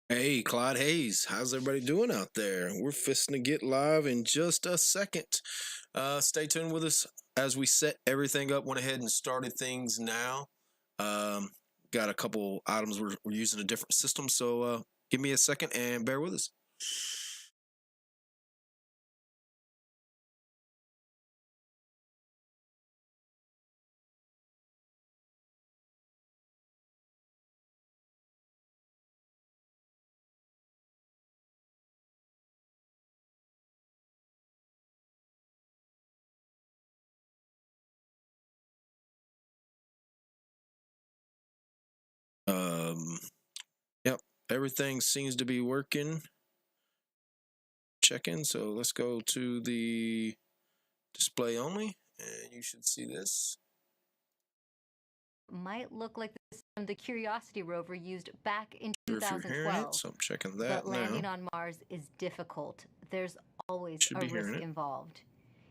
Hey, Clyde Hayes, how's everybody doing out there? We're fisting to get live in just a second. Stay tuned with us as we set everything up. Went ahead and started things now. Um, got a couple items we're using a different system, so give me a second and bear with us. Um, yep, everything seems to be working. Checking, so let's go to the display only, and you should see this. Might look like the Curiosity rover used back in If you're hearing it, 2012. so I'm checking that But landing now. on Mars is difficult. There's always Should a be hearing risk it. involved.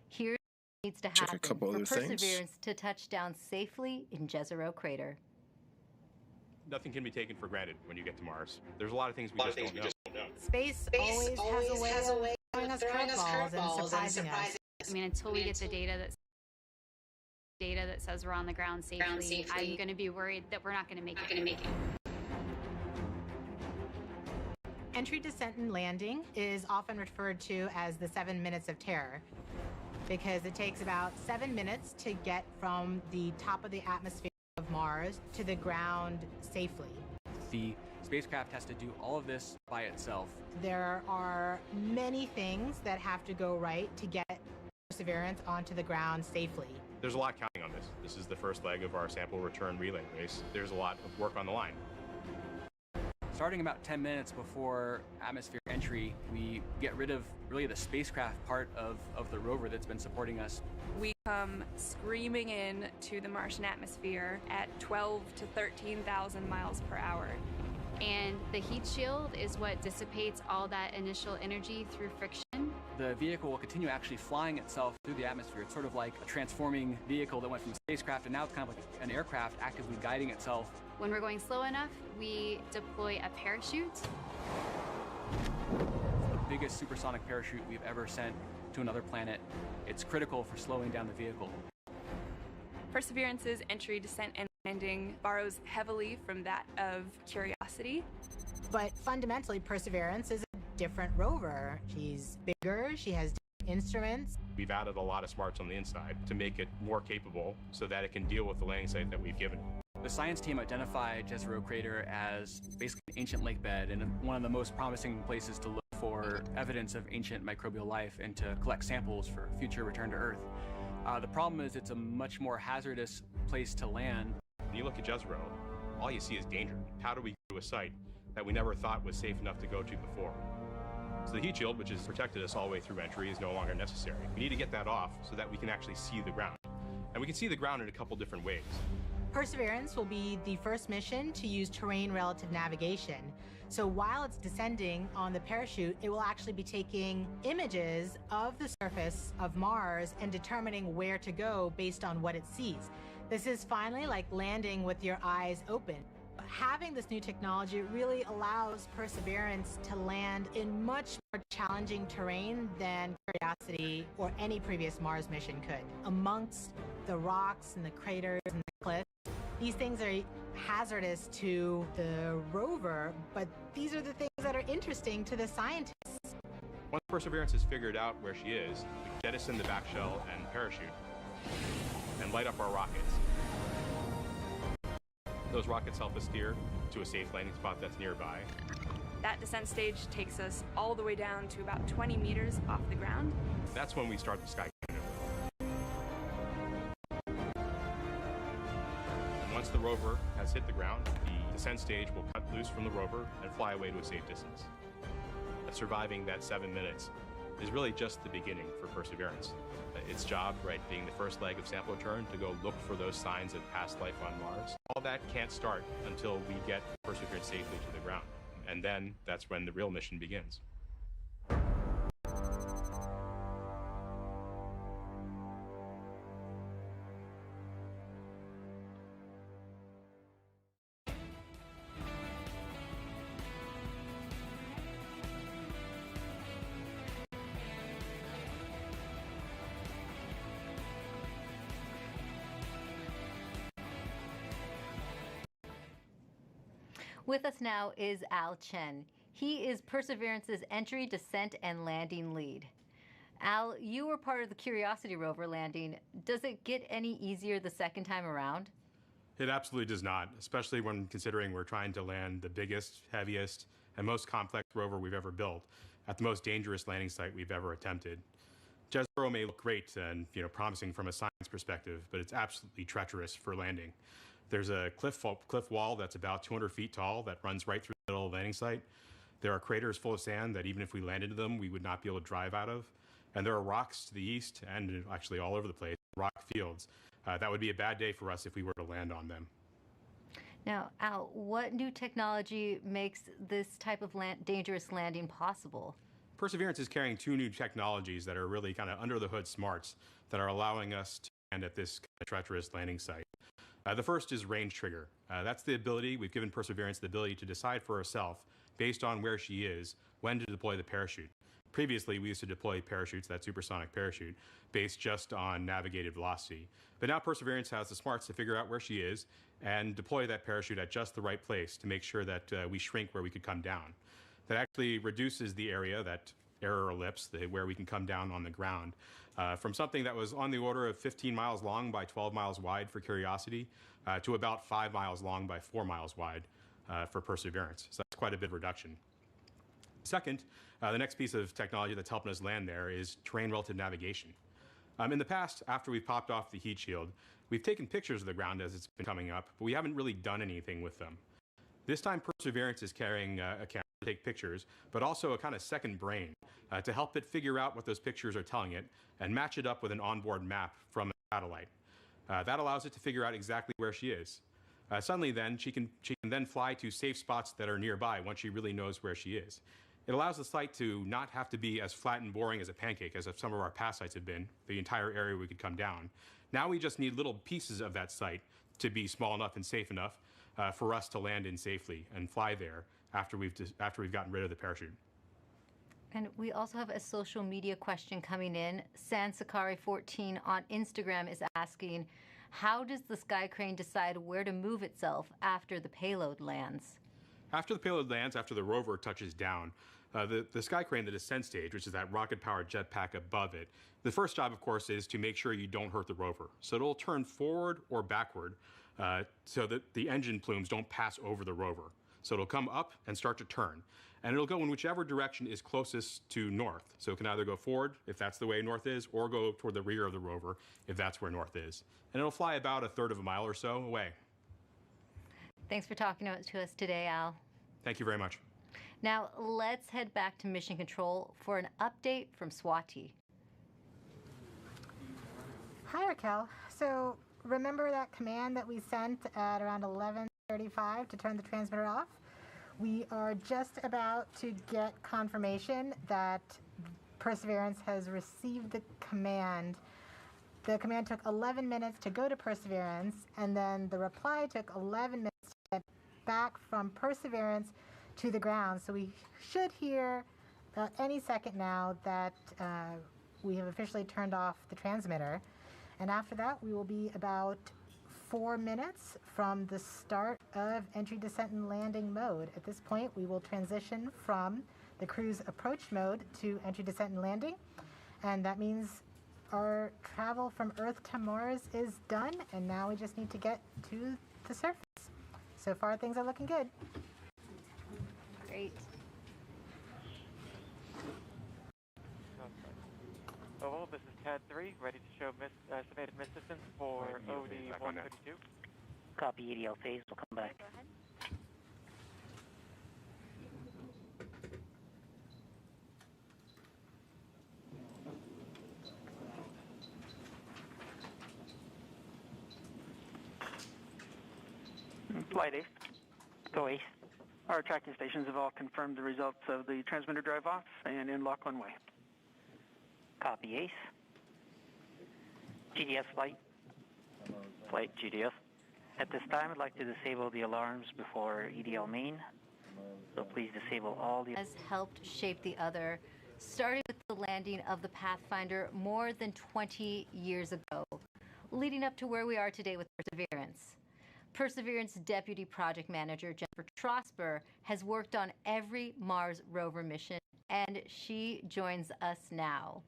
Here's what needs to Check a happen couple for other things. Perseverance to touch down safely in Jezero Crater. Nothing can be taken for granted when you get to Mars. There's a lot of things we just don't know. Space always has a way of throwing us curveballs and surprising us. I mean, until we get the data that says we're on the ground safely, I'm going to be worried that we're not going to make it. Entry, descent, and landing is often referred to as the 7 minutes of terror because it takes about 7 minutes to get from the top of the atmosphere of Mars to the ground safely. The spacecraft has to do all of this by itself. There are many things that have to go right to get Perseverance onto the ground safely. There's a lot counting on this. This is the first leg of our sample return relay race. There's a lot of work on the line. Starting about 10 minutes before atmosphere entry, we get rid of really the spacecraft part of the rover that's been supporting us. We come screaming in to the Martian atmosphere at 12 to 13,000 miles per hour. And the heat shield is what dissipates all that initial energy through friction. The vehicle will continue actually flying itself through the atmosphere. It's sort of like a transforming vehicle that went from spacecraft and now it's kind of like an aircraft actively guiding itself. When we're going slow enough, we deploy a parachute. The biggest supersonic parachute we've ever sent to another planet. It's critical for slowing down the vehicle. Perseverance's entry, descent, and landing borrows heavily from that of Curiosity. But fundamentally, Perseverance is a different rover. She's bigger, she has different instruments. We've added a lot of smarts on the inside to make it more capable so that it can deal with the landing site that we've given it. The science team identified Jezero Crater as basically an ancient lake bed and one of the most promising places to look for evidence of ancient microbial life and to collect samples for future return to Earth. The problem is it's a much more hazardous place to land. When you look at Jezero, all you see is danger. How do we go to a site that we never thought was safe enough to go to before? So the heat shield, which has protected us all the way through entry, is no longer necessary. We need to get that off so that we can actually see the ground. And we can see the ground in a couple different ways. Perseverance will be the first mission to use terrain relative navigation. So while it's descending on the parachute, it will actually be taking images of the surface of Mars and determining where to go based on what it sees. This is finally like landing with your eyes open. Having this new technology really allows Perseverance to land in much more challenging terrain than Curiosity or any previous Mars mission could. Amongst the rocks and the craters and the cliffs, these things are hazardous to the rover, but these are the things that are interesting to the scientists. Once Perseverance has figured out where she is, we jettison the back shell and parachute and light up our rockets. Those rockets help us steer to a safe landing spot that's nearby. That descent stage takes us all the way down to about 20 meters off the ground. That's when we start the sky cannon. Once the rover has hit the ground, the descent stage will cut loose from the rover and fly away to a safe distance. Surviving that 7 minutes is really just the beginning for Perseverance. Its job, right, being the first leg of sample return, to go look for those signs of past life on Mars. All that can't start until we get Perseverance safely to the ground. And then that's when the real mission begins. With us now is Al Chen. He is Perseverance's entry, descent, and landing lead. Al, you were part of the Curiosity rover landing. Does it get any easier the second time around? It absolutely does not, especially when considering we're trying to land the biggest, heaviest, and most complex rover we've ever built at the most dangerous landing site we've ever attempted. Jezero may look great and promising from a science perspective, but it's absolutely treacherous for landing. There's a cliff wall that's about 200 feet tall that runs right through the middle of the landing site. There are craters full of sand that even if we landed into them, we would not be able to drive out of. And there are rocks to the east and actually all over the place, rock fields. That would be a bad day for us if we were to land on them. Now, Al, what new technology makes this type of dangerous landing possible? Perseverance is carrying two new technologies that are really kind of under the hood smarts that are allowing us to land at this kind of treacherous landing site. The first is range trigger. That's the ability, we've given Perseverance the ability to decide for herself, based on where she is, when to deploy the parachute. Previously, we used to deploy parachutes, that supersonic parachute, based just on navigated velocity. But now Perseverance has the smarts to figure out where she is and deploy that parachute at just the right place to make sure that we shrink where we could come down. That actually reduces the area, that error ellipse, where we can come down on the ground, from something that was on the order of 15 miles long by 12 miles wide for Curiosity to about 5 miles long by 4 miles wide for Perseverance. So that's quite a bit of reduction. Second, the next piece of technology that's helping us land there is terrain relative navigation. In the past, after we've popped off the heat shield, we've taken pictures of the ground as it's been coming up, but we haven't really done anything with them. This time, Perseverance is carrying a camera to take pictures, but also a kind of second brain to help it figure out what those pictures are telling it and match it up with an onboard map from a satellite. That allows it to figure out exactly where she is. Suddenly then, she can then fly to safe spots that are nearby once she really knows where she is. It allows the site to not have to be as flat and boring as a pancake as some of our past sites have been, the entire area we could come down. Now we just need little pieces of that site to be small enough and safe enough for us to land in safely and fly there after we've gotten rid of the parachute. And we also have a social media question coming in. Sansakari14 on Instagram is asking, how does the sky crane decide where to move itself after the payload lands? After the payload lands, after the rover touches down, the sky crane, the descent stage, which is that rocket-powered jetpack above it, the first job, of course, is to make sure you don't hurt the rover. So it'll turn forward or backward so that the engine plumes don't pass over the rover. So it'll come up and start to turn. And it'll go in whichever direction is closest to north. So it can either go forward, if that's the way north is, or go toward the rear of the rover, if that's where north is. And it'll fly about 1/3 of a mile or so away. Thanks for talking to us today, Al. Thank you very much. Now, let's head back to Mission Control for an update from Swati. Hi, Raquel. So remember that command that we sent at around 11:35 to turn the transmitter off? We are just about to get confirmation that Perseverance has received the command. The command took 11 minutes to go to Perseverance, and then the reply took 11 minutes to get back from Perseverance to the ground. So we should hear any second now that we have officially turned off the transmitter. And after that, we will be about 4 minutes from the start of entry, descent, and landing mode. At this point, we will transition from the cruise approach mode to entry, descent, and landing. And that means our travel from Earth to Mars is done, and now we just need to get to the surface. So far, things are looking good. Great. Oval, this is CAD 3, ready to show estimated miss distance for OD 132. Copy, EDL phase, we'll come back. Go ahead. Flight Ace. Go Ace. Our tracking stations have all confirmed the results of the transmitter drive-off and in lock one way. Copy, Ace. GDS flight. Flight GDS. At this time, I'd like to disable the alarms before EDL main. So please disable all the... Has helped shape the other, starting with the landing of the Pathfinder more than 20 years ago, leading up to where we are today with Perseverance. Perseverance Deputy Project Manager Jennifer Trosper has worked on every Mars rover mission, and she joins us now.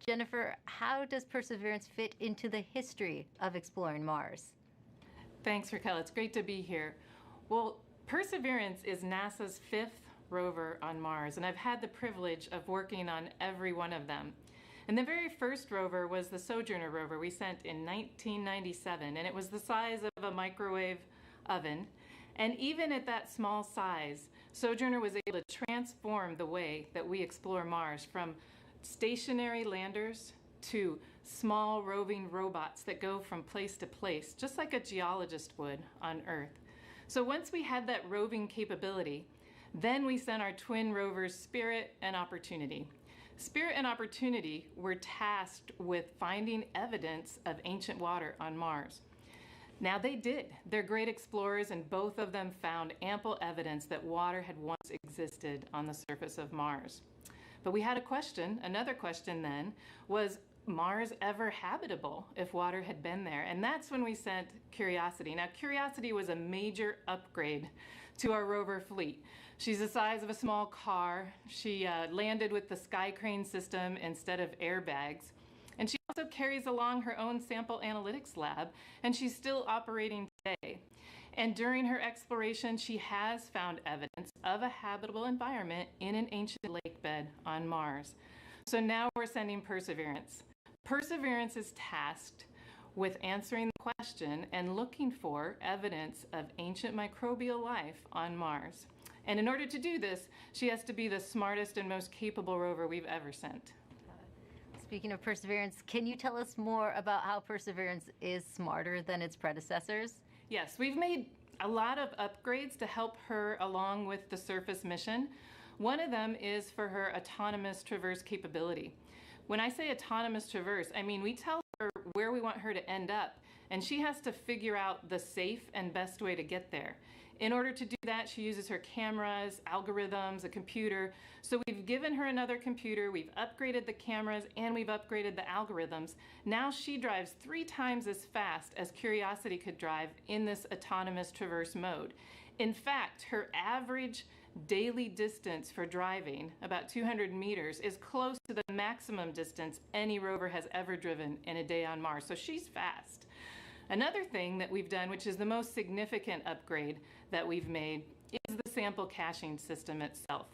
Jennifer, how does Perseverance fit into the history of exploring Mars? Thanks, Raquel. It's great to be here. Well, Perseverance is NASA's 5th rover on Mars, and I've had the privilege of working on every one of them. And the very first rover was the Sojourner rover we sent in 1997, and it was the size of a microwave oven. And even at that small size, Sojourner was able to transform the way that we explore Mars, from stationary landers to small roving robots that go from place to place, just like a geologist would on Earth. So once we had that roving capability, then we sent our twin rovers Spirit and Opportunity. Spirit and Opportunity were tasked with finding evidence of ancient water on Mars. Now they did. They're great explorers, and both of them found ample evidence that water had once existed on the surface of Mars. But we had a question. Another question then was Mars ever habitable if water had been there? And that's when we sent Curiosity. Now Curiosity was a major upgrade to our rover fleet. She's the size of a small car. She landed with the Sky Crane system instead of airbags. And she also carries along her own sample analytics lab, and she's still operating today. And during her exploration, she has found evidence of a habitable environment in an ancient lake bed on Mars. So now we're sending Perseverance. Perseverance is tasked with answering the question and looking for evidence of ancient microbial life on Mars. And in order to do this, she has to be the smartest and most capable rover we've ever sent. Speaking of Perseverance, can you tell us more about how Perseverance is smarter than its predecessors? Yes, we've made a lot of upgrades to help her along with the surface mission. One of them is for her autonomous traverse capability. When I say autonomous traverse, I mean we tell her where we want her to end up, and she has to figure out the safe and best way to get there. In order to do that, she uses her cameras, algorithms, a computer. So we've given her another computer, we've upgraded the cameras, and we've upgraded the algorithms. Now she drives 3 times as fast as Curiosity could drive in this autonomous traverse mode. In fact, her average daily distance for driving, about 200 meters, is close to the maximum distance any rover has ever driven in a day on Mars. So she's fast. Another thing that we've done, which is the most significant upgrade that we've made, is the sample caching system itself.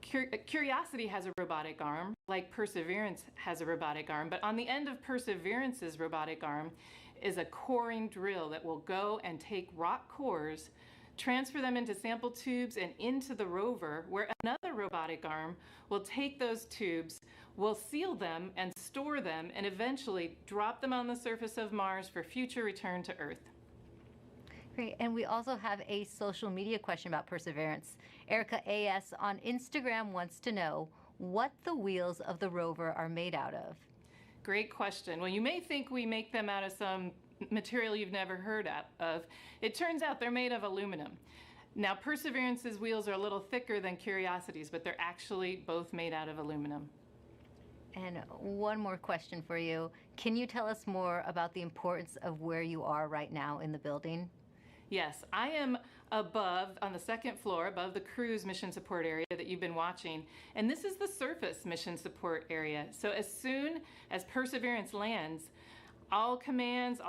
Curiosity has a robotic arm, like Perseverance has a robotic arm, but on the end of Perseverance's robotic arm is a coring drill that will go and take rock cores, transfer them into sample tubes and into the rover, where another robotic arm will take those tubes, will seal them and store them, and eventually drop them on the surface of Mars for future return to Earth. Great, and we also have a social media question about Perseverance. Erica AS on Instagram wants to know what the wheels of the rover are made out of. Great question. Well, you may think we make them out of some material you've never heard of. It turns out they're made of aluminum. Now, Perseverance's wheels are a little thicker than Curiosity's, but they're actually both made out of aluminum. And one more question for you. Can you tell us more about the importance of where you are right now in the building? Yes, I am above, on the 2nd floor, above the cruise mission support area that you've been watching. And this is the surface mission support area. So as soon as Perseverance lands, all commands,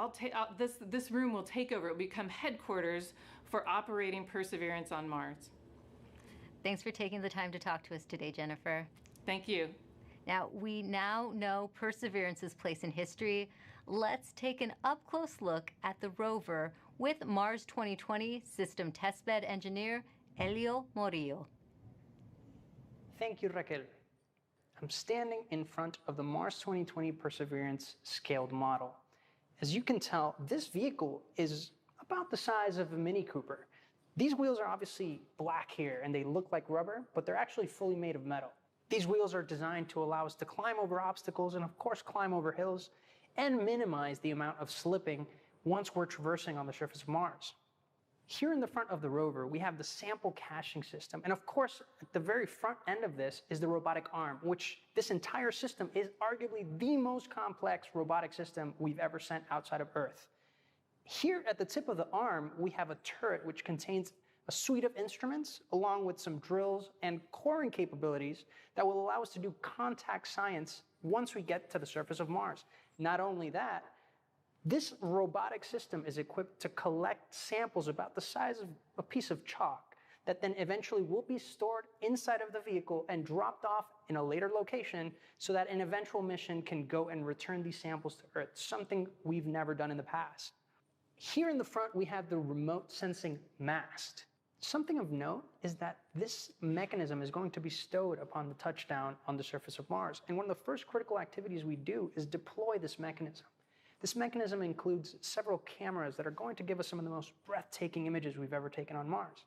this room will take over. It will become headquarters for operating Perseverance on Mars. Thanks for taking the time to talk to us today, Jennifer. Thank you. Now, we know Perseverance's place in history. Let's take an up-close look at the rover with Mars 2020 System Testbed Engineer Elio Morillo. Thank you, Raquel. I'm standing in front of the Mars 2020 Perseverance scaled model. As you can tell, this vehicle is about the size of a Mini Cooper. These wheels are obviously black here and they look like rubber, but they're actually fully made of metal. These wheels are designed to allow us to climb over obstacles and of course climb over hills and minimize the amount of slipping once we're traversing on the surface of Mars. Here in the front of the rover, we have the sample caching system. And of course, at the very front end of this is the robotic arm, which this entire system is arguably the most complex robotic system we've ever sent outside of Earth. Here at the tip of the arm, we have a turret which contains a suite of instruments along with some drills and coring capabilities that will allow us to do contact science once we get to the surface of Mars. Not only that, this robotic system is equipped to collect samples about the size of a piece of chalk that then eventually will be stored inside of the vehicle and dropped off in a later location so that an eventual mission can go and return these samples to Earth, something we've never done in the past. Here in the front, we have the remote sensing mast. Something of note is that this mechanism is going to be stowed upon the touchdown on the surface of Mars. And one of the first critical activities we do is deploy this mechanism. This mechanism includes several cameras that are going to give us some of the most breathtaking images we've ever taken on Mars.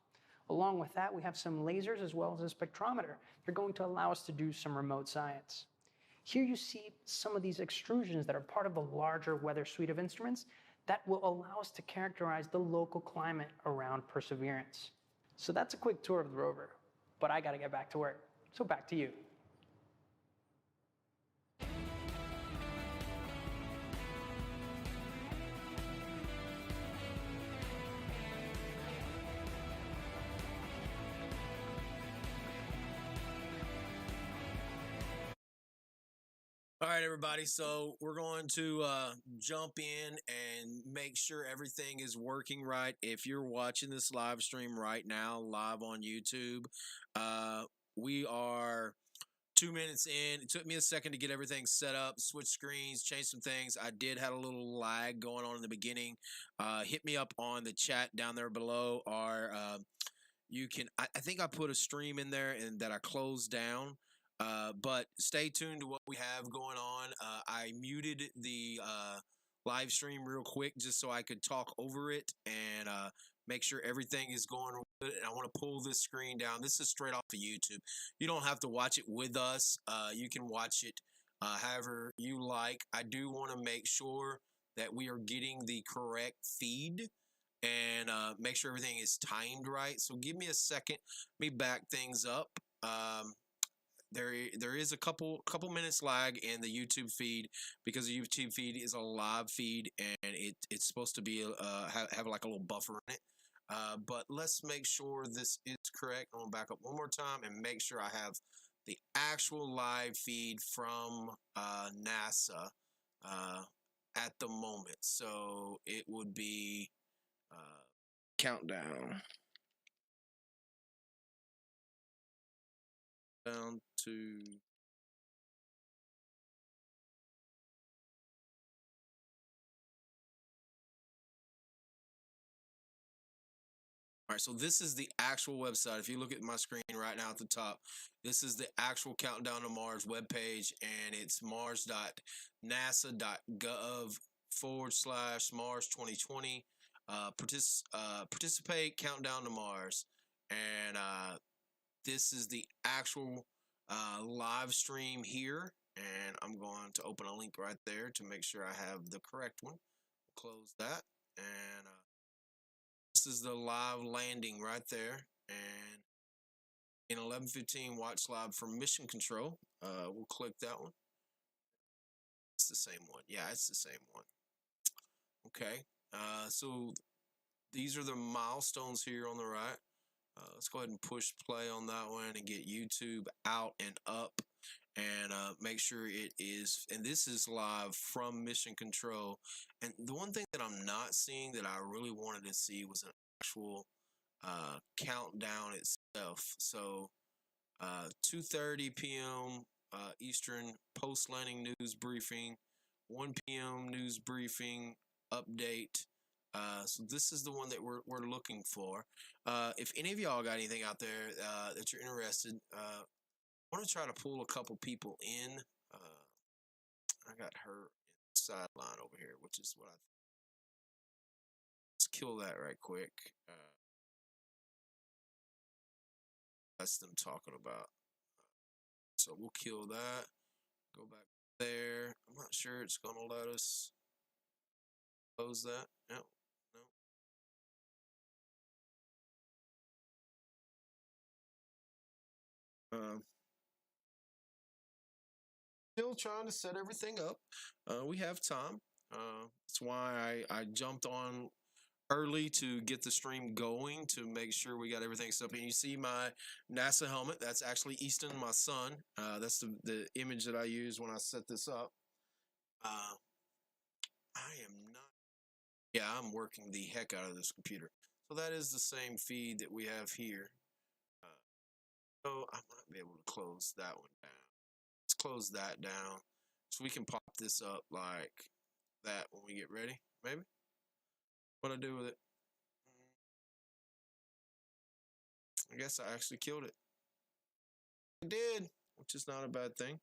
Along with that, we have some lasers as well as a spectrometer. They're going to allow us to do some remote science. Here you see some of these extrusions that are part of the larger weather suite of instruments that will allow us to characterize the local climate around Perseverance. So that's a quick tour of the rover, but I gotta get back to work. So back to you. All right, everybody. So we're going to jump in and make sure everything is working right. If you're watching this live stream right now, live on YouTube, we are 2 minutes in. It took me a second to get everything set up, switch screens, change some things. I did have a little lag going on in the beginning. Hit me up on the chat down there below, or you can. I think I put a stream in there and that I closed down. But stay tuned to what we have going on. I muted the live stream real quick just so I could talk over it and make sure everything is going good. And I want to pull this screen down. This is straight off of YouTube. You don't have to watch it with us. You can watch it however you like. I do want to make sure that we are getting the correct feed and make sure everything is timed right. So give me a second. Let me back things up. There is a couple minutes lag in the YouTube feed because the YouTube feed is a live feed and it's supposed to be have like a little buffer in it. But let's make sure this is correct. I'm gonna back up one more time and make sure I have the actual live feed from NASA at the moment. So it would be countdown. Down to all right, so this is the actual website. If you look at my screen right now at the top, this is the actual Countdown to Mars webpage, and it's mars.nasa.gov/Mars 2020. Participate, Countdown to Mars. And this is the actual live stream here. And I'm going to open a link right there to make sure I have the correct one. We'll close that. And this is the live landing right there. And in 11:15, watch live from Mission Control. We'll click that one. It's the same one. Yeah, it's the same one. Okay. So these are the milestones here on the right. Let's go ahead and push play on that one and get YouTube out and up and make sure it is. And this is live from Mission Control. And the one thing that I'm not seeing that I really wanted to see was an actual countdown itself. So 2:30 p.m. Eastern post-landing news briefing, 1 p.m. news briefing update. So this is the one that we're looking for. If any of y'all got anything out there that you're interested, I want to try to pull a couple people in. I got her sideline over here, which is what let's kill that right quick. That's them talking about. So we'll kill that. Go back there. I'm not sure it's gonna let us close that. No. Still trying to set everything up. We have time. That's why I jumped on early to get the stream going to make sure we got everything set up. And you see my NASA helmet. That's actually Easton, my son. That's the image that I use when I set this up. I am not. Yeah, I'm working the heck out of this computer. So that is the same feed that we have here. So I might be able to close that one down. Let's close that down so we can pop this up like that when we get ready. Maybe. What I do with it? I guess I actually killed it. I did, which is not a bad thing.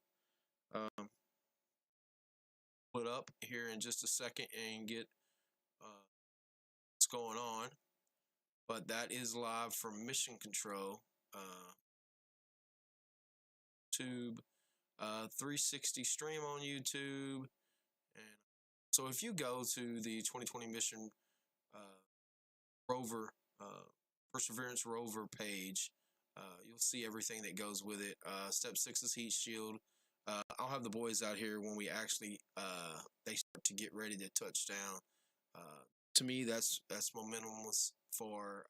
Put up here in just a second and get what's going on. But that is live from Mission Control. YouTube, 360 stream on YouTube. And so if you go to the 2020 Mission rover, Perseverance rover page, you'll see everything that goes with it. Step 6 is heat shield. I'll have the boys out here when we actually they start to get ready to touch down. To me, that's momentumless for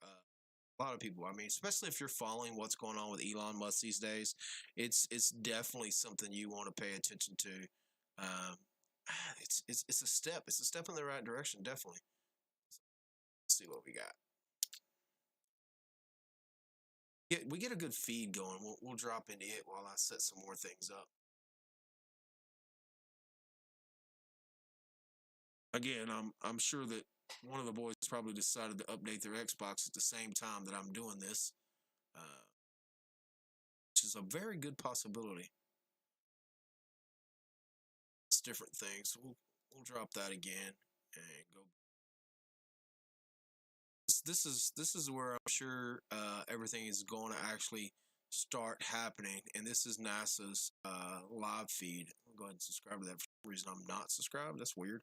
a lot of people. I mean, especially if you're following what's going on with Elon Musk these days, it's definitely something you want to pay attention to. It's a step. It's a step in the right direction, definitely. Let's see what we got. We get a good feed going. We'll drop into it while I set some more things up. Again, I'm sure that one of the boys probably decided to update their Xbox at the same time that I'm doing this, which is a very good possibility. It's different things. We'll drop that again and go. This is where I'm sure everything is going to actually start happening, and this is NASA's live feed. I'll go ahead and subscribe to that. For some reason, I'm not subscribed. That's weird.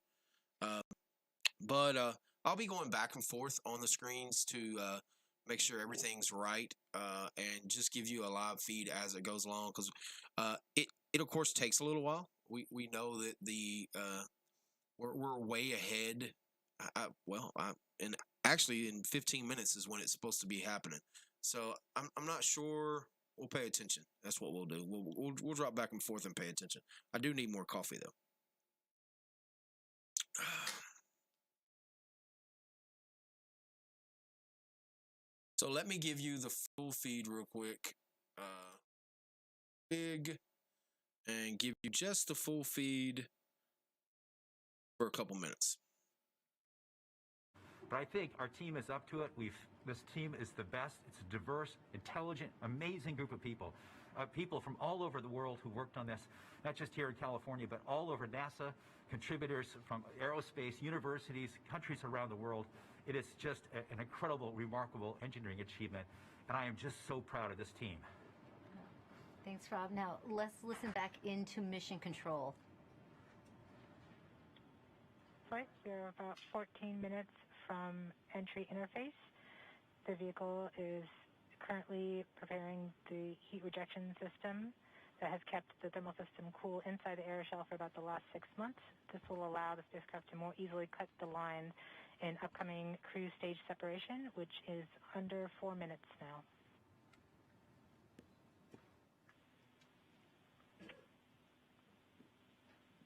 But I'll be going back and forth on the screens to make sure everything's right and just give you a live feed as it goes along, because it of course takes a little while. We know that we're way ahead. And actually in 15 minutes is when it's supposed to be happening. So I'm not sure. We'll pay attention. That's what we'll do. We'll drop back and forth and pay attention. I do need more coffee though. So let me give you the full feed real quick. Big, and give you just the full feed for a couple minutes. But I think our team is up to it. This team is the best. It's a diverse, intelligent, amazing group of people. People from all over the world who worked on this, not just here in California, but all over NASA, contributors from aerospace, universities, countries around the world. It is just an incredible, remarkable engineering achievement, and I am just so proud of this team. Thanks, Rob. Now, let's listen back into Mission Control. Flight, you're about 14 minutes from entry interface. The vehicle is currently preparing the heat rejection system that has kept the thermal system cool inside the air shell for about the last 6 months. This will allow the spacecraft to more easily cut the line in upcoming cruise stage separation, which is under 4 minutes now.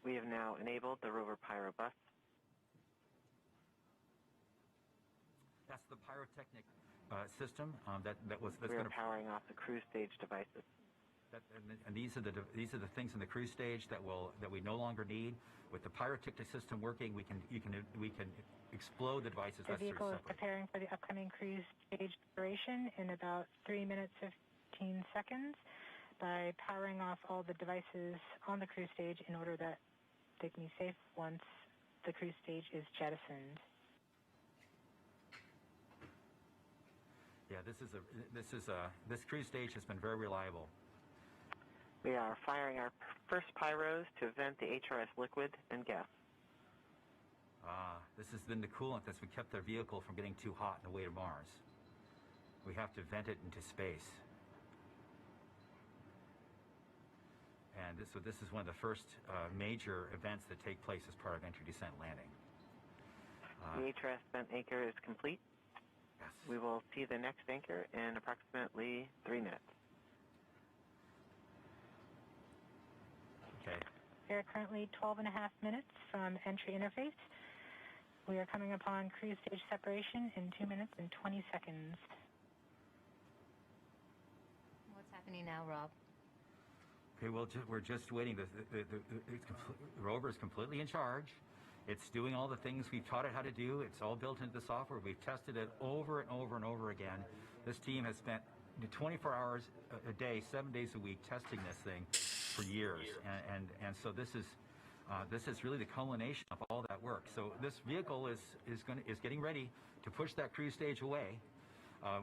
We have now enabled the rover pyro bus. That's the pyrotechnic system that's We going are to powering off the cruise stage devices. And these are the things in the cruise stage that we no longer need. With the pyrotechnic system working, we can explode the devices. The vehicle is preparing for the upcoming cruise stage separation in about 3 minutes 15 seconds by powering off all the devices on the cruise stage in order that they can be safe once the cruise stage is jettisoned. Yeah, this cruise stage has been very reliable. We are firing our first pyros to vent the HRS liquid and gas. This has been the coolant that's kept their vehicle from getting too hot on the way to Mars. We have to vent it into space. And so this is one of the first major events that take place as part of entry, descent, landing. The HRS vent anchor is complete. Yes. We will see the next anchor in approximately 3 minutes. Okay. We are currently 12.5 minutes from entry interface. We are coming upon cruise stage separation in 2 minutes and 20 seconds. What's happening now, Rob? Okay, well, we're just waiting. The rover is completely in charge. It's doing all the things we've taught it how to do. It's all built into the software. We've tested it over and over and over again. This team has spent 24 hours a day, 7 days a week, testing this thing for years. And so this is really the culmination of all that work. So this vehicle is getting ready to push that cruise stage away.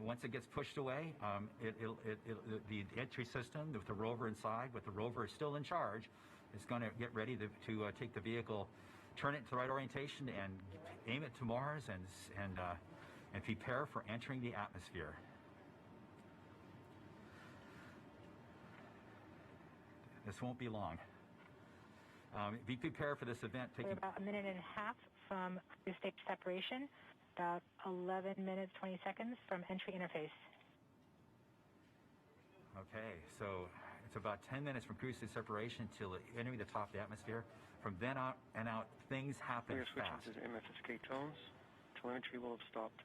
Once it gets pushed away, the entry system with the rover inside, with the rover still in charge, is going to get ready to take the vehicle, turn it to the right orientation, and aim it to Mars and prepare for entering the atmosphere. This won't be long. Be prepared for this event. We're about 1.5 minutes from cruise stage separation. About 11 minutes, 20 seconds from entry interface. Okay, so it's about 10 minutes from cruise stage separation till entering the top of the atmosphere. From then out, things happen We're switching fast. to the MFSK tones. Telemetry will have stopped.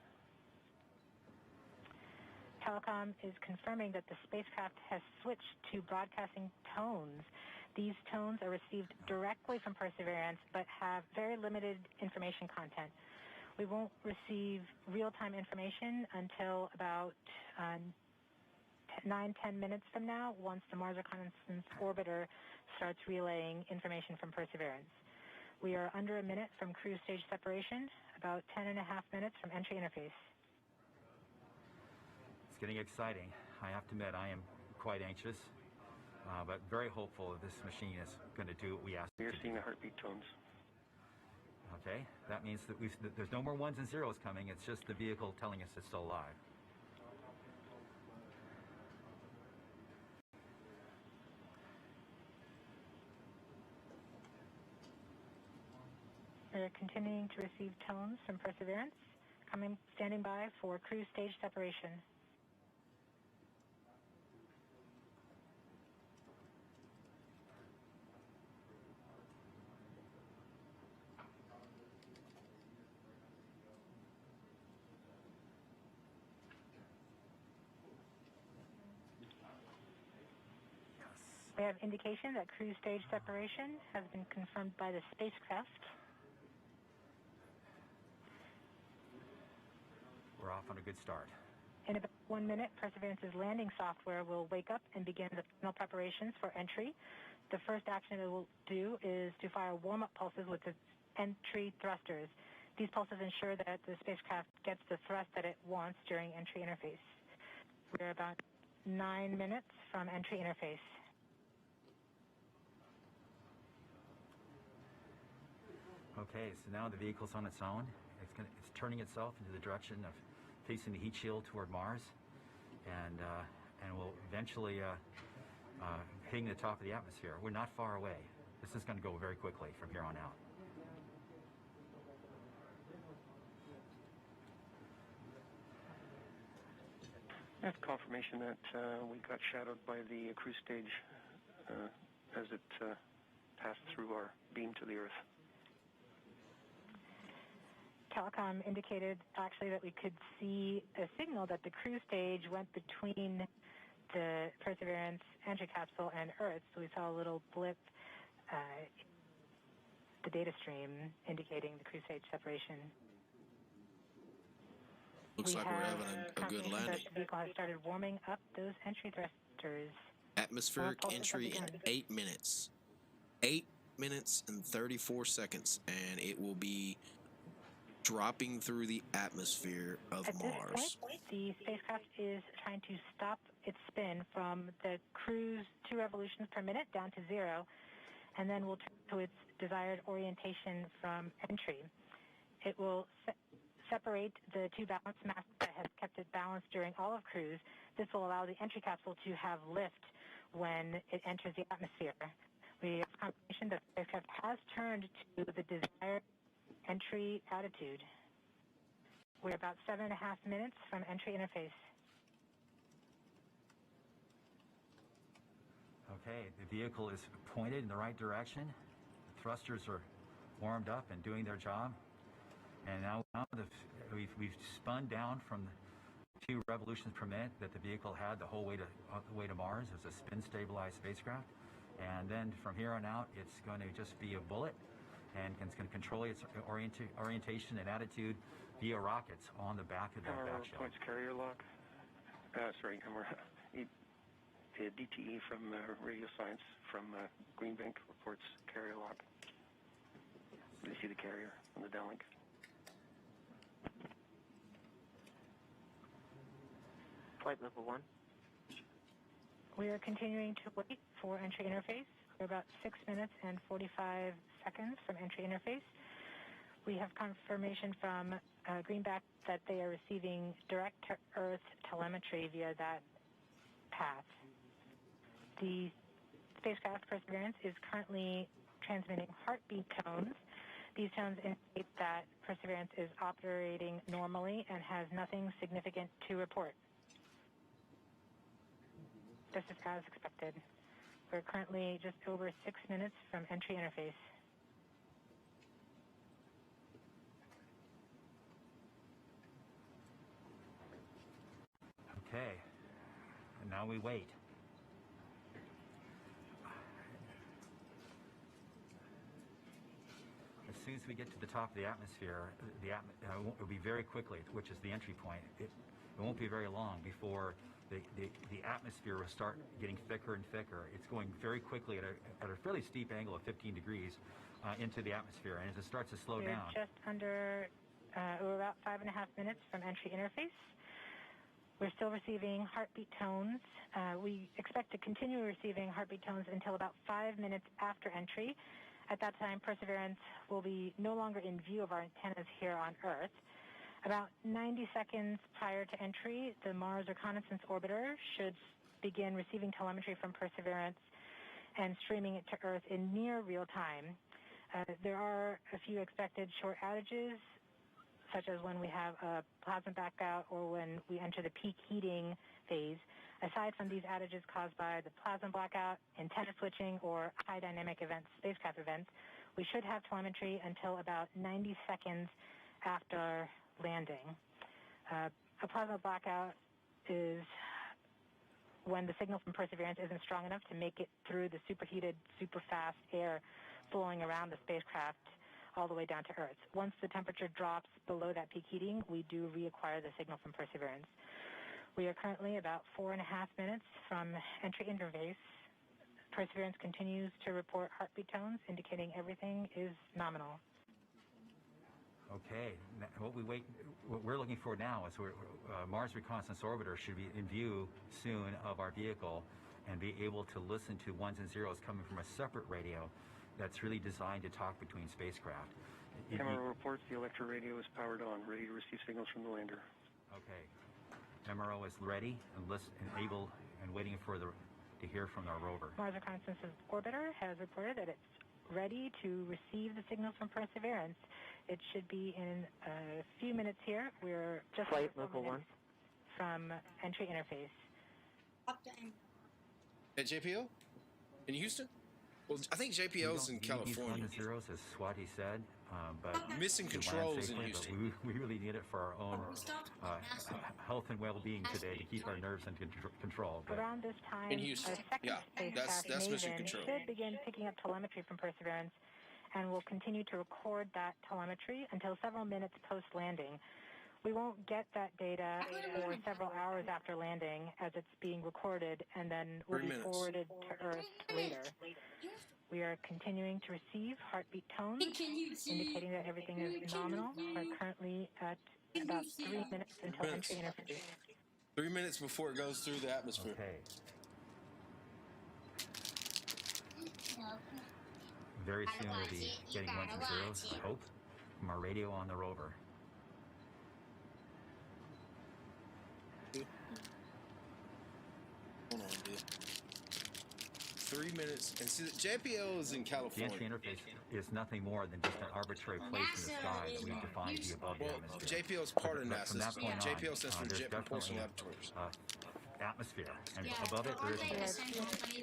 Telecom is confirming that the spacecraft has switched to broadcasting tones. These tones are received directly from Perseverance, but have very limited information content. We won't receive real-time information until about 9-10 minutes from now, once the Mars Reconnaissance Orbiter starts relaying information from Perseverance. We are under 1 minute from cruise stage separation, about 10.5 minutes from entry interface. It's getting exciting. I have to admit, I am quite anxious, but very hopeful that this machine is going to do what we asked it to do. We're seeing the heartbeat tones. Okay, that means that there's no more ones and zeros coming. It's just the vehicle telling us it's still alive. We're continuing to receive tones from Perseverance, standing by for cruise stage separation. We have indication that cruise stage separation has been confirmed by the spacecraft. We're off on a good start. In about 1 minute, Perseverance's landing software will wake up and begin the final preparations for entry. The first action it will do is to fire warm-up pulses with its entry thrusters. These pulses ensure that the spacecraft gets the thrust that it wants during entry interface. We're about 9 minutes from entry interface. Okay, so now the vehicle's on its own. It's turning itself into the direction of facing the heat shield toward Mars, and will eventually hitting the top of the atmosphere. We're not far away. This is going to go very quickly from here on out. That's confirmation that we got shadowed by the cruise stage as it passed through our beam to the Earth. Telecom indicated actually that we could see a signal that the cruise stage went between the Perseverance entry capsule and Earth. So we saw a little blip, the data stream indicating the cruise stage separation. Looks like we're having a good landing. The vehicle has started warming up those entry thrusters. Atmospheric entry in 8 minutes. 8 minutes and 34 seconds, and it will be dropping through the atmosphere of Mars. At this point, the spacecraft is trying to stop its spin from the cruise 2 revolutions per minute down to 0, and then will turn to its desired orientation from entry. It will separate the 2 balance masks that have kept it balanced during all of cruise. This will allow the entry capsule to have lift when it enters the atmosphere. We have confirmation that the spacecraft has turned to the desired entry attitude. We're about 7.5 minutes from entry interface. Okay, the vehicle is pointed in the right direction. The thrusters are warmed up and doing their job. And now we've spun down from the 2 revolutions per minute that the vehicle had the whole way to Mars. It's a spin-stabilized spacecraft. And then from here on out, it's going to just be a bullet, and it's going to control its orientation and attitude via rockets on the back of that back shell. Points carrier lock. The DTE from Radio Science from Greenbank reports carrier lock. Do you see the carrier on the downlink? Flight level 1. We are continuing to wait for entry interface. We're about 6 minutes and 45 seconds from entry interface. We have confirmation from Greenback that they are receiving direct-to-Earth telemetry via that path. The spacecraft Perseverance is currently transmitting heartbeat tones. These tones indicate that Perseverance is operating normally and has nothing significant to report. This is as expected. We're currently just over 6 minutes from entry interface. Okay, and now we wait. As soon as we get to the top of the atmosphere, it will be very quickly, which is the entry point. It won't be very long before the atmosphere will start getting thicker and thicker. It's going very quickly at a fairly steep angle of 15 degrees into the atmosphere, and as it starts to slow down. We're just under, we're about 5.5 minutes from entry interface. We're still receiving heartbeat tones. We expect to continue receiving heartbeat tones until about 5 minutes after entry. At that time, Perseverance will be no longer in view of our antennas here on Earth. About 90 seconds prior to entry, the Mars Reconnaissance Orbiter should begin receiving telemetry from Perseverance and streaming it to Earth in near real time. There are a few expected short outages, such as when we have a plasma blackout or when we enter the peak heating phase. Aside from these outages caused by the plasma blackout, antenna switching, or high dynamic events, spacecraft events, we should have telemetry until about 90 seconds after landing. A plasma blackout is when the signal from Perseverance isn't strong enough to make it through the superheated, super fast air flowing around the spacecraft all the way down to Earth. Once the temperature drops below that peak heating, we do reacquire the signal from Perseverance. We are currently about 4.5 minutes from entry interface. Perseverance continues to report heartbeat tones, indicating everything is nominal. Okay, what we're looking for now is Mars Reconnaissance Orbiter should be in view soon of our vehicle and be able to listen to ones and zeros coming from a separate radio that's really designed to talk between spacecraft. MRO reports the electro radio is powered on, ready to receive signals from the lander. Okay, MRO is ready and able and waiting for to hear from our rover. Mars Reconnaissance Orbiter has reported that it's ready to receive the signals from Perseverance. It should be in a few minutes here. We're just Flight level 1 from entry interface. At JPL? In Houston? Well, I think JPL's in California. These zeros, as Swati said, but missing controls in Houston. We really need it for our own health and well-being today to keep our nerves under control. But around this time, in Houston, yeah, that's mission control. Should begin picking up telemetry from Perseverance, and will continue to record that telemetry until several minutes post-landing. We won't get that data for several hours after landing as it's being recorded and then will be forwarded to Earth later. We are continuing to receive heartbeat tones, indicating that everything is nominal. We're currently at about 3 minutes until entry interface. 3 minutes before it goes through the atmosphere. Okay. Very soon we'll be getting ones and zeros, I hope, from our radio on the rover. Hold on, dude. 3 minutes. And see, the JPL is in The California. entry interface is nothing more than just an arbitrary place in the sky that we've defined to be above the atmosphere. JPL is part of But from that NASA. point on, JPL stands for there's Jet Propulsion definitely, Laboratories. Atmosphere, and above it there is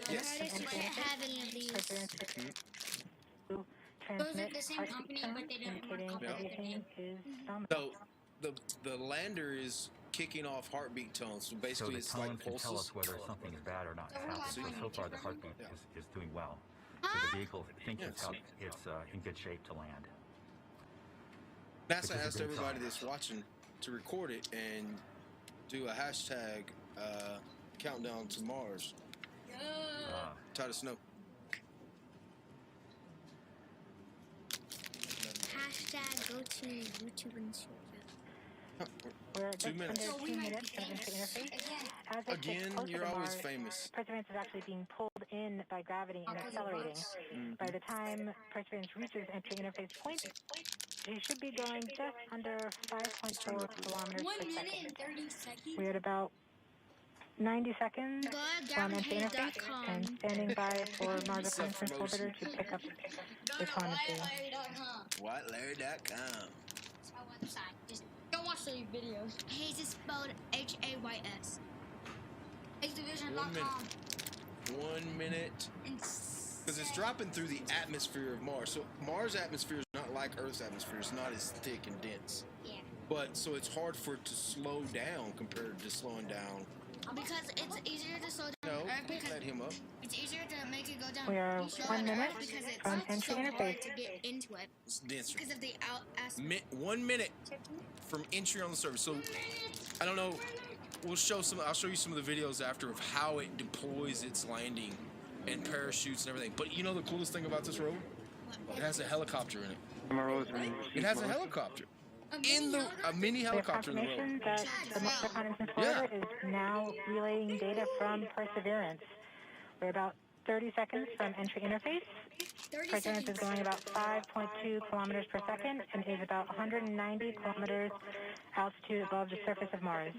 Yes. They don't have any of these. Those are the same company, but they don't work on everything. So the lander is kicking off heartbeat tones. So basically, so it's the like tones can tell pulses. us whether something is bad or not happening. So far, the heartbeat is doing well. So the vehicle thinks it's in good shape to land. NASA asked everybody that's watching to record it and do a hashtag countdown to Mars. Tie the snow. Hashtag go to YouTube and search. We're at 2 minutes. under 2 minutes from entry interface. As it gets Again, closer you're to always Mars, famous. Perseverance is actually being pulled in by gravity and accelerating. By the time Perseverance reaches entry interface point, it should be going just under 5.4 kilometers per 1 minute second. and 30 seconds. We're at about 90 seconds from entry interface and standing by for Mars Reconnaissance Orbiter to pick up the telemetry. WyattLarry.com. That's my website. Just go watch the videos. Hayes is spelled Hays. HaysDivision.com. 1 minute. Because it's dropping through the atmosphere of Mars. So Mars' atmosphere is not like Earth's atmosphere. It's not as thick and dense. Yeah. But so it's hard for it to slow down compared to slowing down. Because it's easier to slow down No, Earth because let him up. it's easier to make it go down. We are slow 1 on minute Earth because it's from entry so hard interface. to get into it. It's denser. Because of the aspect. 1 minute from entry on the surface. So I don't know. I'll show you some of the videos after of how it deploys its landing and parachutes and everything. But you know the coolest thing about this rover? It has a helicopter in it. It has a helicopter. A mini helicopter in the rover. Confirmation that the Mars Reconnaissance Orbiter is now relaying data from Perseverance. We're about 30 seconds from entry interface. Perseverance is going about 5.2 kilometers per second and is about 190 kilometers altitude above the surface of Mars.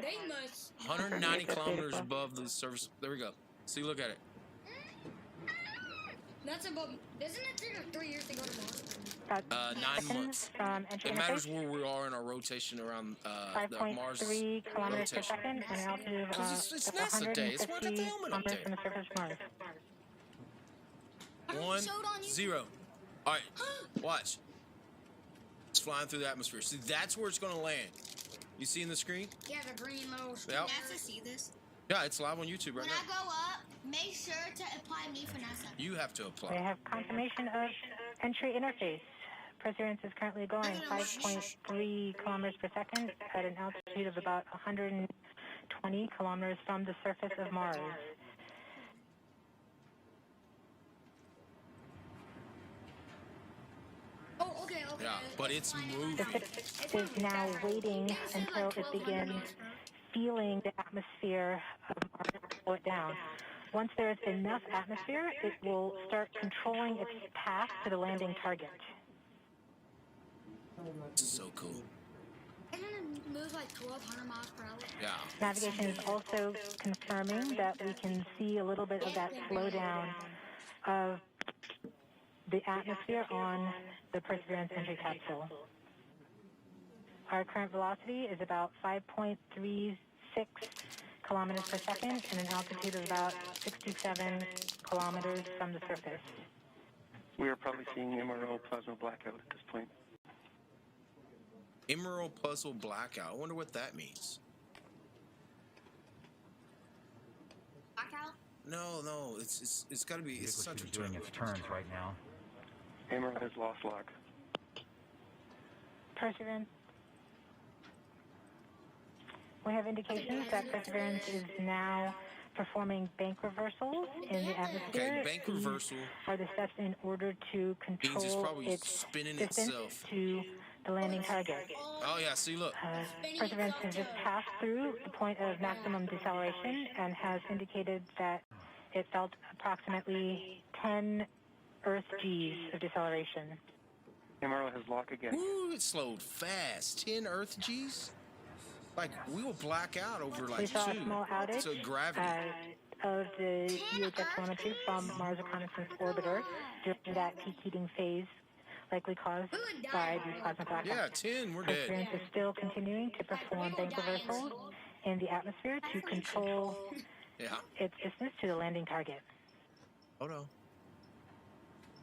190 kilometers above the surface. There we go. See, look at it. That's above. Doesn't it take 3 years to go to Mars? 9 months. From entry It matters interface. where we are in our rotation around the Mars 5.3 kilometers per rotation. second and an altitude of It's NASA Day. It's why I got the 150 helmet up kilometers there. from the surface of Mars. 1, 0. All right, watch. It's flying through the atmosphere. See, that's where it's going to land. You see in the screen? Yeah, the green little screen. Yep. NASA see this. Yeah, it's live on YouTube right When now. I go up, make sure to apply me for NASA. You have to We apply. have confirmation of entry interface. Perseverance is currently going 5.3 kilometers per second at an altitude of about 120 kilometers from the surface of Mars. Oh, okay. Yeah, but it's moving. The ship is now waiting until it begins feeling the atmosphere of Mars to slow it down. Once there is enough atmosphere, it will start controlling its path to the landing target. So cool. It's gonna move like 1,200 miles per hour. Yeah. Navigation is also confirming that we can see a little bit of that slowdown of the atmosphere on the Perseverance entry capsule. Our current velocity is about 5.36 kilometers per second and an altitude of about 67 kilometers from the surface. We are probably seeing MRO plasma blackout at this point. Emerald Puzzle Blackout. I wonder what that means. Blackout? No. It's got to be. It's such a doing its turns right now. MRO has lost lock. Perseverance. We have indications that Perseverance is now performing bank reversals in the atmosphere. Okay, bank reversal Are the steps in order to means it's control probably its spinning distance itself. to the landing target. Oh yeah, see, look. Perseverance has just passed through the point of maximum deceleration and has indicated that it felt approximately 10 Earth Gs of deceleration. MRO has lock again. Ooh, it slowed fast. 10 Earth Gs. Like we will black out over We like saw a 2. small outage So gravity. of the VHF telemetry from Mars Reconnaissance Orbiter during that peak heating phase, likely caused by the plasma blackout. Yeah, 10, we're dead. Perseverance is still continuing to perform bank reversals in the atmosphere to control its distance to the landing target. Hold on.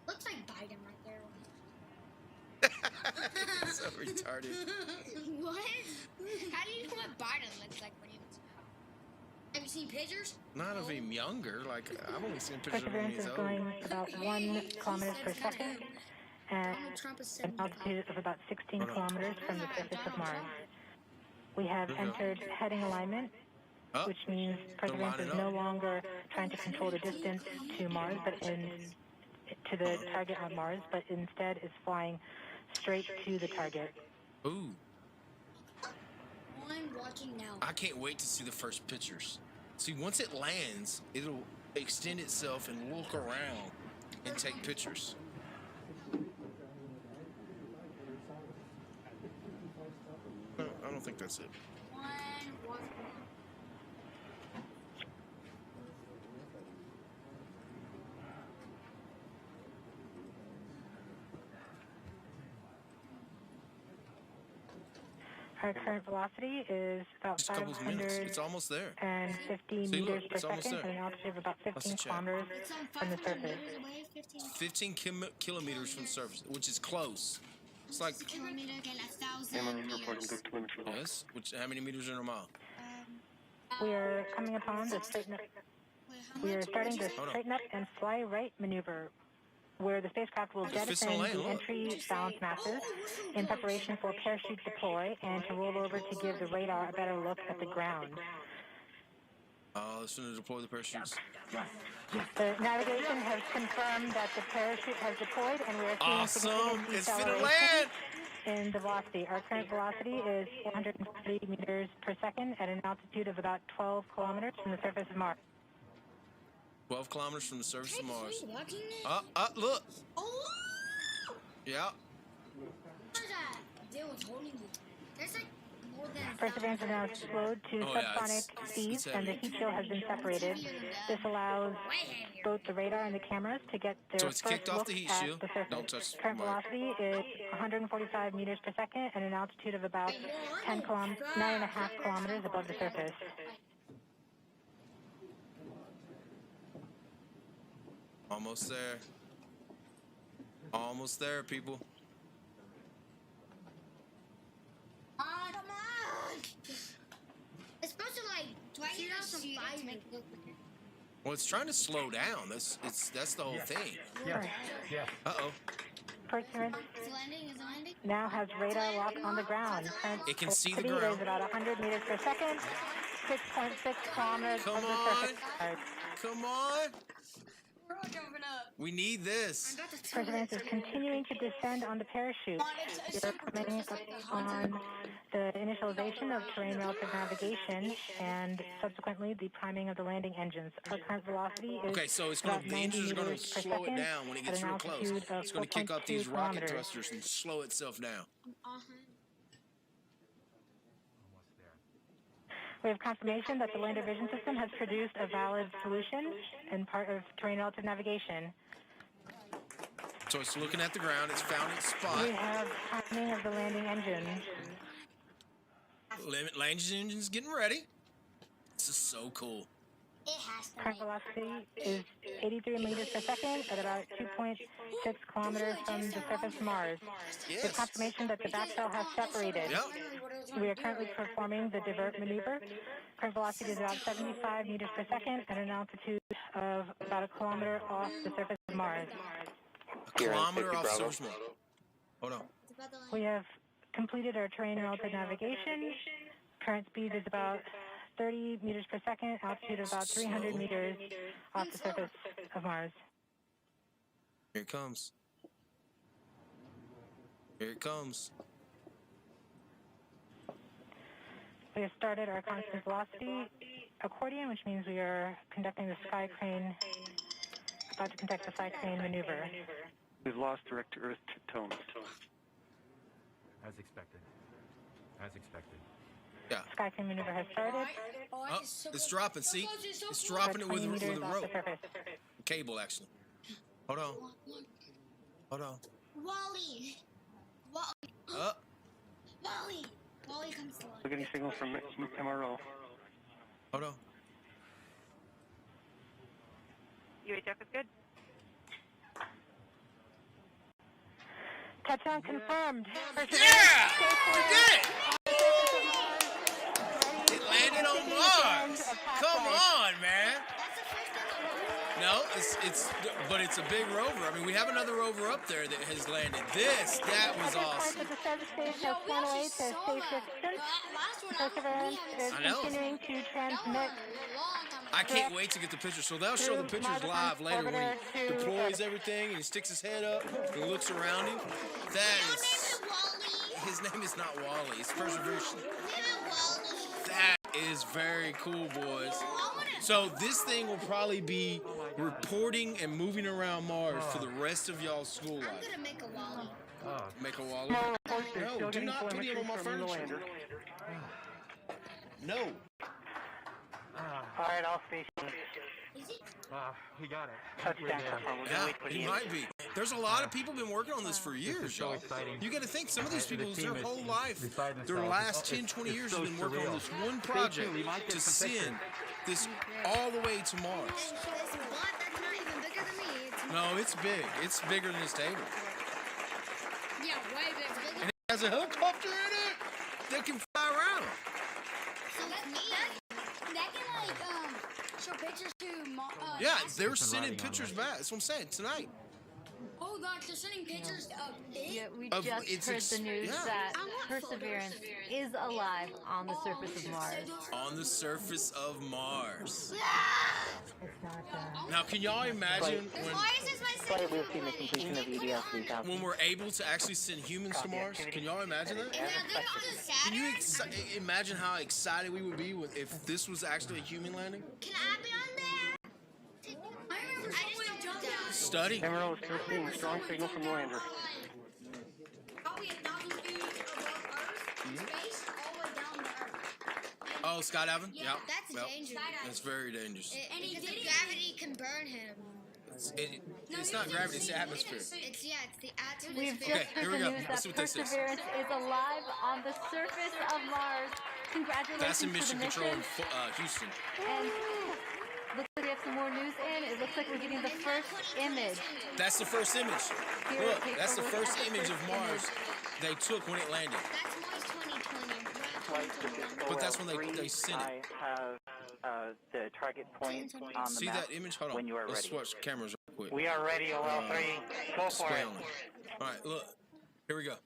Looks like Biden right there. So retarded. What? How do you know what Biden looks like when he was... Have you seen pictures? Not of him younger. Like, I've only seen pictures of him when Perseverance he's is old. going about 1 kilometer per second at an altitude of about 16 kilometers from the surface of Mars. We have entered heading alignment, which means Perseverance is no longer trying to control the distance to Mars, but to the target on Mars, but instead is flying straight to the target. Ooh. I'm watching now. I can't wait to see the first pictures. See, once it lands, it'll extend itself and look around and take pictures. No, I don't think that's it. Our current velocity is about Just a couple of minutes. It's almost there. 550 See, meters look, per it's almost second there. at an altitude of about 15 Let's check. kilometers from the surface. 15 kilometers from the surface, which is close. It's like... Kilometers and 1,000 meters. Yes? How many meters in a mile? We are coming upon the straighten up. We are starting the straighten up and fly right maneuver, where the spacecraft will jettison the entry balance masses in preparation for parachute deploy and to roll over to give the radar a better look at the ground. It's going to deploy the parachutes. The navigation has confirmed that the parachute has deployed, and we are seeing significant It's going to deceleration land! in the velocity. Our current velocity is 440 meters per second at an altitude of about 12 kilometers from the surface of Mars. 12 kilometers from the surface of Mars. Look! Yeah. Perseverance is now slowed to subsonic speeds, and the heat shield has been separated. This allows both the radar and the cameras to get their first kicked off look the heat at shield. the surface. Don't touch the Current mic. velocity is 145 meters per second at an altitude of about 9.5 kilometers above the surface. Almost there. Almost there, people. Come on! It's supposed to like shoot out some fire to make it look quicker. Well, it's trying to slow down. That's the whole thing. Yeah. Uh-oh. Perseverance Is it landing? now has radar lock on the ground. Current It can see the velocity ground. is about 100 meters per second, 6.6 kilometers Come above the on. surface. Come on. We're all jumping up. We need this. Perseverance is continuing to descend on the parachute. We're coming up on the initialization of terrain relative navigation and subsequently the priming of the landing engines. Our current velocity is Okay, so the about 90 engines are going to meters per slow it second down when it at gets an real close. altitude of It's going to kick up 4.2 these rocket kilometers. thrusters and slow itself down. We have confirmation that the lander vision system has produced a valid solution and part of terrain relative navigation. So it's looking at the ground. It's found its spot. We have timing of the landing engine. Landing engine's getting ready. This is so cool. Current velocity is 83 meters per second at about 2.6 kilometers from the surface of Mars. Yes. With confirmation that the backshell has separated. Yep. We are currently performing the divert maneuver. Current velocity is about 75 meters per second at an altitude of about a kilometer off the surface of Mars. A kilometer off surface Mars. Hold on. We have completed our terrain relative navigation. Current speed is about 30 meters per second, altitude of about 300 meters off the surface of Mars. Here it comes. Here it comes. We have started our constant velocity accordion, which means we are conducting the sky crane, about to conduct the sky crane maneuver. We've lost direct to Earth tone. As expected. As expected. Yeah. Skycrane maneuver has started. Oh, it's dropping. See, it's dropping it with a rope. Cable, actually. Hold on. Hold on. Wally. Wally. Wally comes to life. We're getting signal from MRO. Hold on. UHF is good. Touchdown confirmed. Yeah! We did it! It landed on Mars. Come on, man. No, but it's a big rover. I mean, we have another rover up there that has landed. That was awesome. The service stage has flown away to safe distance. Perseverance is continuing to transmit. I can't wait to get the picture. So they'll show the pictures live later when he deploys everything and he sticks his head up and looks around him. His name is not Wally. It's Perseverance. That is very cool, boys. So this thing will probably be reporting and moving around Mars for the rest of y'all's school life. I'm gonna make a Wally. Make a Wally? No, do not put him on my furniture. No. All right, all stations. We got it. Touchdown. Yeah, he might be. There's a lot of people been working on this for years, y'all. You got to think, some of these people, their whole life, their last 10, 20 years have been working on this one project to send this all the way to Mars. No, it's big. It's bigger than this table. Yeah, way bigger. And it has a helicopter in it that can fly around. So that can show pictures to Yeah, they're sending pictures back. That's what I'm saying, tonight. Oh God, they're sending pictures of it? Yeah, we just heard the news that Perseverance is alive on the surface of Mars. On the surface of Mars. Now, can y'all imagine when we're able to actually send humans to Mars? Can y'all imagine that? Can you imagine how excited we would be if this was actually a human landing? Can I be on there? Study. MRO is still seeing a strong signal from the lander. Probably 1,000 feet above Earth, space, all the way down to Earth. Oh, skydiving? Yeah, Yep. that's Yep. dangerous. That's very dangerous. Because the gravity can burn him. It's not gravity, it's the atmosphere. It's the atmosphere. We've just heard the news that Perseverance is alive on the surface of Mars. Congratulations That's in mission to the control in mission. Houston. And looks like we have some more news in. It looks like we're getting the first image. That's the first image. Look, that's the first image of Mars they took when it landed. That's Mars 2020. But that's when they sent it. I have the target point on the See map that image? Hold on. when you are Let's ready. switch cameras real quick. We are ready, OL3. Go for it. All right, look. Here we go.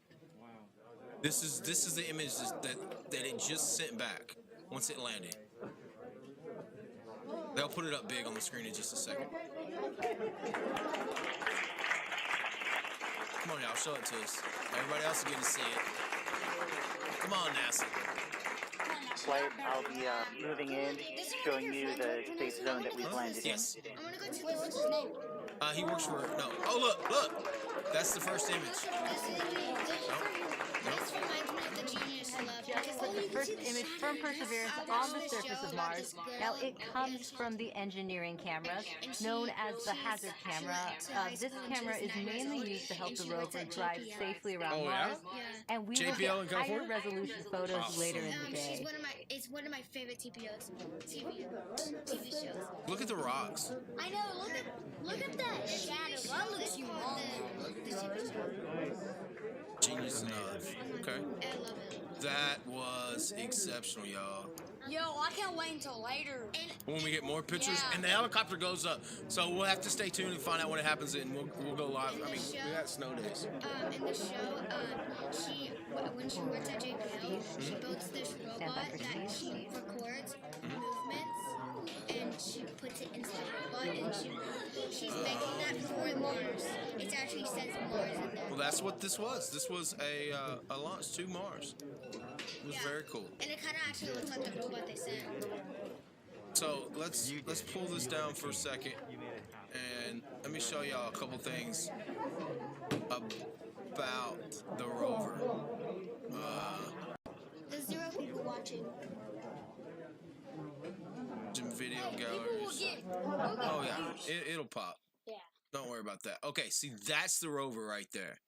This is the image that it just sent back once it landed. They'll put it up big on the screen in just a second. Come on, y'all, show it to us. Everybody else is getting to see it. Come on, NASA. Flight, I'll be moving in, showing you the safe zone that we've landed in. Yes. I'm gonna go to what's his name? He works for no. Oh, look. That's the first image. This reminds me of the Genius Lab. Just put the first image from Perseverance on the surface of Mars. Now, it comes from the engineering camera, known as the hazard camera. This camera is mainly used to help the rover drive safely around Mars. And we will get higher resolution photos later in the day. It's one of my favorite TV shows. Look at the rocks. I know. Look at that shadow. That looks humongous. Genius enough. Okay. That was exceptional, y'all. Yo, I can't wait until later. When we get more pictures, and the helicopter goes up, so we'll have to stay tuned and find out when it happens, and we'll go live. I mean, we got snow days. In the show, when she works at JPL, she builds this robot that she records movements, and she puts it into the robot, and she's making that for Mars. It actually says Mars in there. Well, that's what this was. This was a launch to Mars. It was very cool. And it kind of actually looks like the robot they sent. So let's pull this down for a second, and let me show y'all a couple things about the rover. 0 people watching. Video Hey, galleries. we'll get Oh yeah, it'll pop. Yeah. Don't worry about that. Okay, see, that's the rover right there.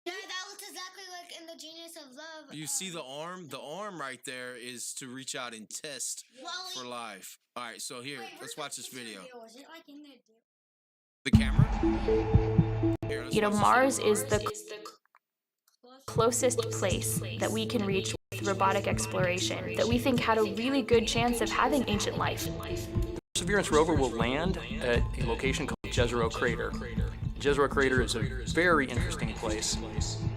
Yeah, that looks exactly like in the Genius of Love. You see the arm? The arm right there is to reach out and test for life. All right, so here, let's watch this video. Was it like in the The camera? Here, You know, Mars is the closest place that we can reach with robotic exploration that we think had a really good chance of having ancient life. Perseverance rover will land at a location called Jezero Crater. Jezero Crater is a very interesting place.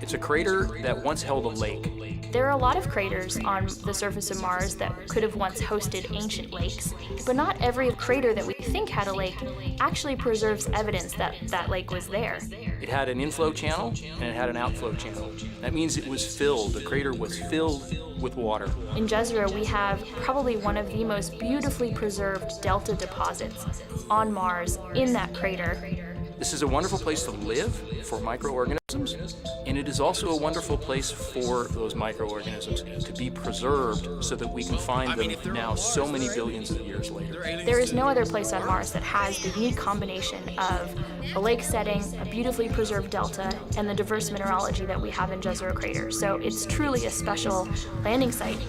It's a crater that once held a lake. There are a lot of craters on the surface of Mars that could have once hosted ancient lakes, but not every crater that we think had a lake actually preserves evidence that that lake was there. It had an inflow channel and it had an outflow channel. That means it was filled. The crater was filled with water. In Jezero, we have probably one of the most beautifully preserved delta deposits on Mars in that crater. This is a wonderful place to live for microorganisms, and it is also a wonderful place for those microorganisms to be preserved so that we can find them now so many billions of years later. There is no other place on Mars that has the unique combination of a lake setting, a beautifully preserved delta, and the diverse mineralogy that we have in Jezero Crater. So it's truly a special landing site.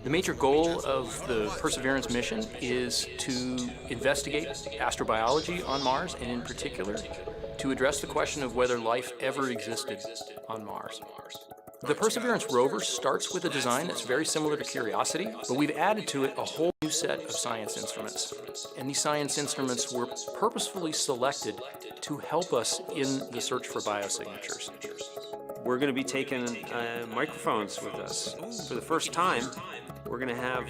The major goal of the Perseverance mission is to investigate astrobiology on Mars, and in particular, to address the question of whether life ever existed on Mars. The Perseverance rover starts with a design that's very similar to Curiosity, but we've added to it a whole new set of science instruments. And these science instruments were purposefully selected to help us in the search for biosignatures. We're going to be taking microphones with us. For the first time, we're going to have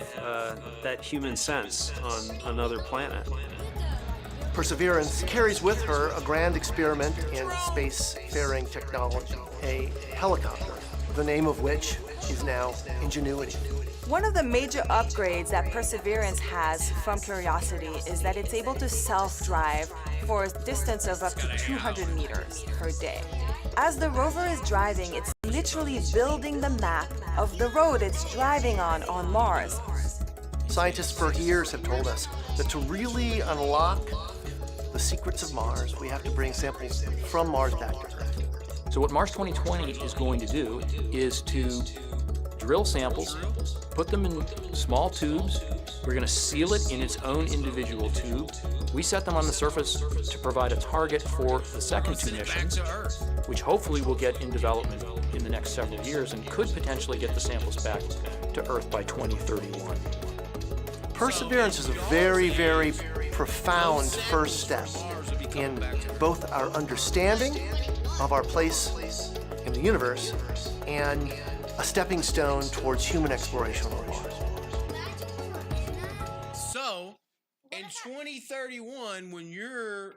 that human sense on another planet. Perseverance carries with her a grand experiment in spacefaring technology, a helicopter, the name of which is now Ingenuity. One of the major upgrades that Perseverance has from Curiosity is that it's able to self-drive for a distance of up to 200 meters per day. As the rover is driving, it's literally building the map of the road it's driving on Mars. Scientists for years have told us that to really unlock the secrets of Mars, we have to bring samples from Mars back to Earth. So what Mars 2020 is going to do is to drill samples, put them in small tubes. We're going to seal it in its own individual tube. We set them on the surface to provide a target for the second two missions, which hopefully will get in development in the next several years and could potentially get the samples back to Earth by 2031. Perseverance is a very, very profound first step in both our understanding of our place in the universe and a stepping stone towards human exploration on Mars. So, in 2031, when you're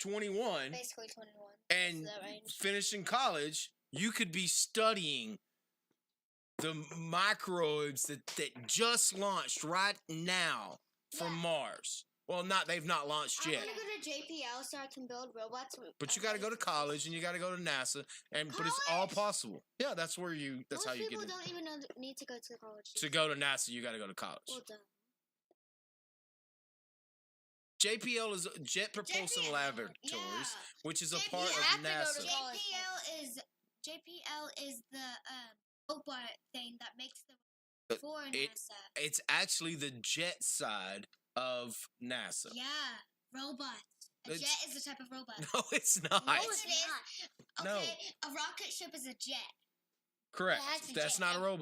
21, basically 21, and finishing college, you could be studying the microbes that just launched right now from Mars. Well, they've not launched yet. I want to go to JPL so I can build robots. But you got to go to college and you got to go to NASA, but it's all possible. Yeah, that's how you get it. People don't even need to go to college. To go to NASA, you got to go to college. Well done. JPL is Jet Propulsion Laboratories, which is a part of NASA. JPL is the robot thing that makes the for NASA. It's actually the jet side of NASA. Yeah, robots. A jet is a type of robot. No, it's not. No, it's not. Okay, No. A rocket ship is a jet. Correct. That's not a robot.